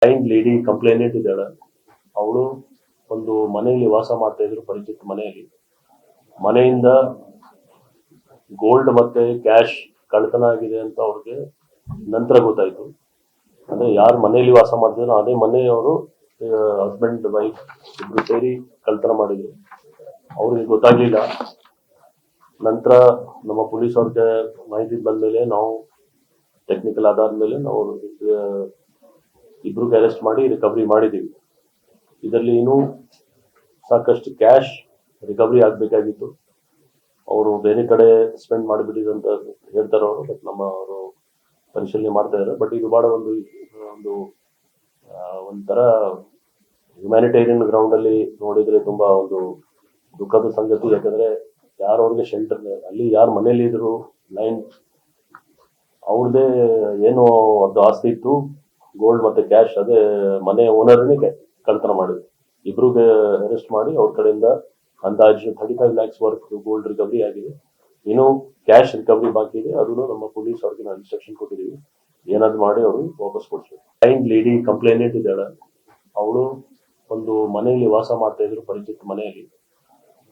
Client lady complainant ಇದ್ದಾಳೆ. ಅವಳು ಒಂದು ಮನೆಯಲ್ಲಿ ವಾಸ ಮಾಡ್ತಾ ಇದ್ರು, ಪರಿಚಿತ ಮನೆಯಲ್ಲಿ. ಮನೆಯಿಂದ ಗೋಲ್ಡ್ ಮತ್ತೆ ಕ್ಯಾಶ್ ಕಳ್ತನ ಆಗಿದೆ ಅಂತ ಅವ್ರಿಗೆ ನಂತರ ಗೊತ್ತಾಯ್ತು. ಅಂದ್ರೆ ಯಾರು ಮನೆಯಲ್ಲಿ ವಾಸ ಮಾಡ್ತಿದ್ರು ಅದೇ ಮನೆಯವರು ಹಸ್ಬೆಂಡ್ ವೈಫ್ ಇಬ್ರು ಸೇರಿ ಕಳ್ತನ ಮಾಡಿದ್ರು. ಅವ್ರಿಗೆ ಗೊತ್ತಾಗ್ಲಿಲ್ಲ. ನಂತರ ನಮ್ಮ ಪೊಲೀಸ್ ಅವ್ರಿಗೆ ಮಾಹಿತಿ ಬಂದ್ಮೇಲೆ ನಾವು ಟೆಕ್ನಿಕಲ್ ಆಧಾರದ ಮೇಲೆ ನಾವು ಇಬ್ರಿಗೆ ಅರೆಸ್ಟ್ ಮಾಡಿ ರಿಕವರಿ ಮಾಡಿದ್ದೀವಿ. ಇದರಲ್ಲಿ ಇನ್ನೂ ಸಾಕಷ್ಟು ಕ್ಯಾಶ್ ರಿಕವರಿ ಆಗಬೇಕಾಗಿತ್ತು. ಅವರು ಬೇರೆ ಕಡೆ ಸ್ಪೆಂಡ್ ಮಾಡಿಬಿಟ್ಟಿದ್ರು ಅಂತ ಹೇಳ್ತಾರೆ ಅವರು. ಬಟ್ ನಮ್ಮ ಅವರು ಪರಿಶೀಲನೆ ಮಾಡ್ತಾ ಇದ್ದಾರೆ. ಬಟ್ ಇದು ಬಹಳ ಒಂದು ಒಂಥರ ಹ್ಯುಮ್ಯಾನಿಟೇರಿಯನ್ ಗ್ರೌಂಡ್ ಅಲ್ಲಿ ನೋಡಿದ್ರೆ ತುಂಬಾ ಒಂದು ದುಃಖದ ಸಂಗತಿ. ಯಾಕಂದ್ರೆ ಯಾರು ಅವ್ರಿಗೆ ಶೆಲ್ಟರ್, ಅಲ್ಲಿ ಯಾರು ಮನೇಲಿ ಇದ್ರು ಲೈನ್ ಅವ್ರದೇ ಏನು ಒಂದು ಆಸ್ತಿ ಇತ್ತು, ಗೋಲ್ಡ್ ಮತ್ತೆ ಕ್ಯಾಶ್, ಅದೇ ಮನೆ ಓನರ್ನೇ ಕಳ್ತನ ಮಾಡಿದ್ರು. ಇಬ್ರಿಗೆ ಅರೆಸ್ಟ್ ಮಾಡಿ ಅವ್ರ ಕಡೆಯಿಂದ ಅಂದಾಜು 35 lakhs ವರ್ತ್ ಗೋಲ್ಡ್ ರಿಕವರಿ ಆಗಿದೆ. ಇನ್ನು ಕ್ಯಾಶ್ ರಿಕವರಿ ಬಾಕಿ ಇದೆ. ಅದನ್ನು ನಮ್ಮ ಪೊಲೀಸ್ ಅವ್ರಿಗೆ ನಾವು ಇನ್ಸ್ಟ್ರಕ್ಷನ್ ಕೊಟ್ಟಿದ್ದೀವಿ, ಏನಾದ್ರು ಮಾಡಿ ಅವರು ವಾಪಸ್ ಕೊಡ್ತೀವಿ. ಕ್ಲೈಂಟ್ ಲೇಡಿ ಕಂಪ್ಲೇನೆಂಟ್ ಇದ್ದಾಳೆ. ಅವಳು ಒಂದು ಮನೆಯಲ್ಲಿ ವಾಸ ಮಾಡ್ತಾ ಇದ್ರು, ಪರಿಚಿತ ಮನೆಯಲ್ಲಿ.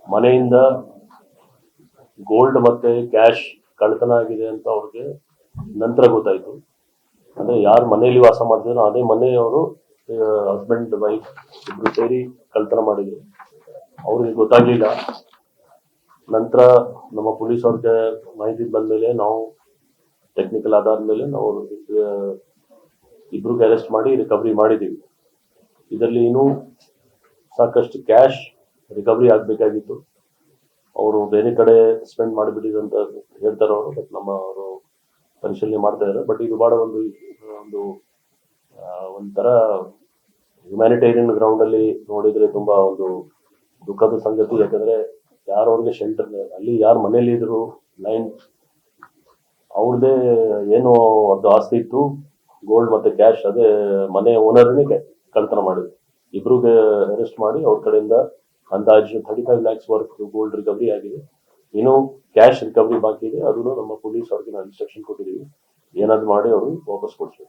ಮನೆಯಿಂದ ಗೋಲ್ಡ್ ಮತ್ತೆ ಕ್ಯಾಶ್ ಕಳ್ತನ ಆಗಿದೆ ಅಂತ ಅವ್ರಿಗೆ ನಂತರ ಗೊತ್ತಾಯ್ತು. ಅಂದ್ರೆ ಯಾರು ಮನೆಯಲ್ಲಿ ವಾಸ ಮಾಡ್ತಿದ್ರು ಅದೇ ಮನೆಯವರು ಹಸ್ಬೆಂಡ್ ವೈಫ್ ಇಬ್ರು ಸೇರಿ ಕಳ್ತನ ಮಾಡಿದ್ರು. ಅವ್ರಿಗೆ ಗೊತ್ತಾಗ್ಲಿಲ್ಲ. ನಂತರ ನಮ್ಮ ಪೊಲೀಸ್ ಅವ್ರಿಗೆ ಮಾಹಿತಿ ಬಂದ್ಮೇಲೆ ನಾವು ಟೆಕ್ನಿಕಲ್ ಆಧಾರದ ಮೇಲೆ ನಾವು ಇಬ್ರಿಗೆ ಅರೆಸ್ಟ್ ಮಾಡಿ ರಿಕವರಿ ಮಾಡಿದ್ದೀವಿ. ಇದರಲ್ಲಿ ಇನ್ನೂ ಸಾಕಷ್ಟು ಕ್ಯಾಶ್ ರಿಕವರಿ ಆಗಬೇಕಾಗಿತ್ತು. ಅವರು ಬೇರೆ ಕಡೆ ಸ್ಪೆಂಡ್ ಮಾಡಿಬಿಟ್ಟಿದ್ರು ಅಂತ ಹೇಳ್ತಾರೆ ಅವರು. ಬಟ್ ನಮ್ಮ ಅವರು ಪರಿಶೀಲನೆ ಮಾಡ್ತಾ ಇದ್ದಾರೆ. ಬಟ್ ಇದು ಬಹಳ ಒಂದು ಒಂಥರ ಹ್ಯುಮ್ಯಾನಿಟೇರಿಯನ್ ಗ್ರೌಂಡ್ ಅಲ್ಲಿ ನೋಡಿದ್ರೆ ತುಂಬಾ ಒಂದು ದುಃಖದ ಸಂಗತಿ. ಯಾಕಂದ್ರೆ ಯಾರು ಅವ್ರಿಗೆ ಶೆಲ್ಟರ್, ಅಲ್ಲಿ ಯಾರು ಮನೇಲಿ ಇದ್ರು ಲೈನ್ ಅವ್ರದೇ ಏನು ಒಂದು ಆಸ್ತಿ ಇತ್ತು, ಗೋಲ್ಡ್ ಮತ್ತೆ ಕ್ಯಾಶ್, ಅದೇ ಮನೆ ಓನರ್ನೇ ಕಳ್ತನ ಮಾಡಿದ್ರು. ಇಬ್ರಿಗೆ ಅರೆಸ್ಟ್ ಮಾಡಿ ಅವ್ರ ಕಡೆಯಿಂದ ಅಂದಾಜು 35 lakhs ವರ್ತ್ ಗೋಲ್ಡ್ ರಿಕವರಿ ಆಗಿದೆ. ಇನ್ನು ಕ್ಯಾಶ್ ರಿಕವರಿ ಬಾಕಿ ಇದೆ. ಅದನ್ನು ನಮ್ಮ ಪೊಲೀಸ್ ಅವ್ರಿಗೆ ನಾವು ಇನ್ಸ್ಟ್ರಕ್ಷನ್ ಕೊಟ್ಟಿದ್ದೀವಿ, ಏನಾದ್ರು ಮಾಡಿ ಅವರು ವಾಪಸ್ ಕೊಡ್ತೀವಿ.